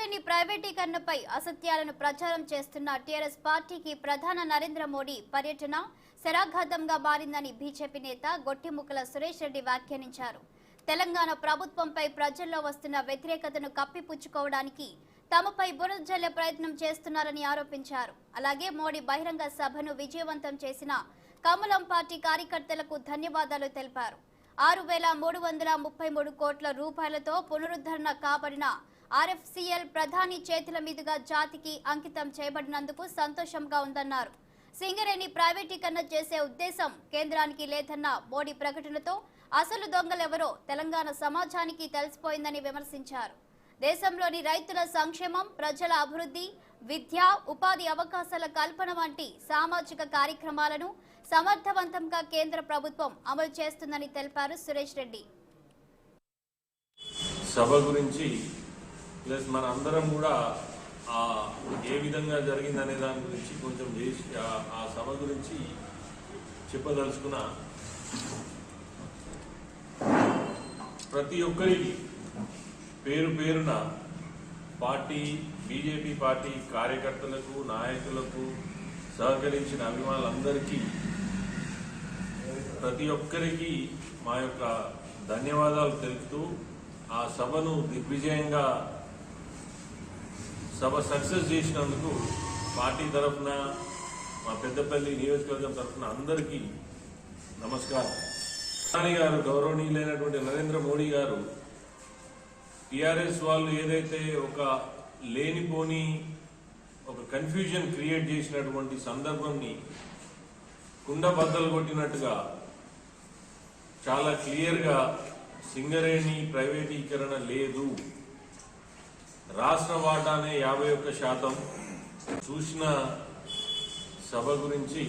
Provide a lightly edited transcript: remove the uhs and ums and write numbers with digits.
సింగరేణి ప్రైవేటీకరణపై అసత్యాలను ప్రచారం చేస్తున్న టీఆర్ఎస్ పార్టీకి ప్రధాని నరేంద్ర మోడీ పర్యటన శరాఘాతంగా మారిందని బీజేపీ నేత గొట్టిముక్కల సురేష్ రెడ్డి వ్యాఖ్యానించారు. తెలంగాణ ప్రభుత్వంపై ప్రజల్లో వస్తున్న వ్యతిరేకతను కప్పిపుచ్చుకోవడానికి తమపై బురద జల్లే ప్రయత్నం చేస్తున్నారని ఆరోపించారు. అలాగే మోడీ బహిరంగ సభను విజయవంతం చేసిన కమలం పార్టీ కార్యకర్తలకు ధన్యవాదాలు తెలిపారు. 6,333 కోట్ల రూపాయలతో పునరుద్ధరణ కాబడిన ఆర్ఎఫ్సిఎల్ ప్రధాని చేతుల మీదుగా జాతికి అంకితం చేయబడినందుకు సంతోషంగా ఉందన్నారు. సింగరేణి ప్రైవేటీకరణ చేసే ఉద్దేశం కేంద్రానికి లేదన్న మోడీ ప్రకటనతో అసలు దొంగలెవరో తెలంగాణ సమాజానికి తెలిసిపోయిందని విమర్శించారు. దేశంలోని రైతుల సంక్షేమం, ప్రజల అభివృద్ధి, విద్య, ఉపాధి అవకాశాల కల్పన వంటి సామాజిక కార్యక్రమాలను సమర్థవంతంగా కేంద్ర ప్రభుత్వం అమలు చేస్తుందని తెలిపారు సురేష్ రెడ్డి. సభ గురించి ప్లస్ మన అందరం కూడా ఏ విధంగా జరిగిందనే దాని గురించి కొంచెం చేసి ఆ సభ గురించి చెప్పదలుచుకున్న ప్రతి ఒక్కరికి పేరు పేరున పార్టీ బీజేపీ పార్టీ కార్యకర్తలకు, నాయకులకు, సహకరించిన అభిమానులందరికీ ప్రతి ఒక్కరికి మా యొక్క ధన్యవాదాలు తెలుపుతూ ఆ సభను దిగ్విజయంగా సభ సక్సెస్ చేసినందుకు పార్టీ తరఫున, మా పెద్దపల్లి నియోజకవర్గం తరఫున అందరికీ నమస్కారం. ప్రధాని గారు, గౌరవనీయులైనటువంటి నరేంద్ర మోడీ గారు టీఆర్ఎస్ వాళ్ళు ఏదైతే ఒక లేనిపోని ఒక కన్ఫ్యూజన్ క్రియేట్ చేసినటువంటి సందర్భంని కుండబద్దలు కొట్టినట్టుగా చాలా క్లియర్గా సింగరేణి ప్రైవేటీకరణ లేదు, రాష్ట్ర వాటానే 51% చూసిన సభ గురించి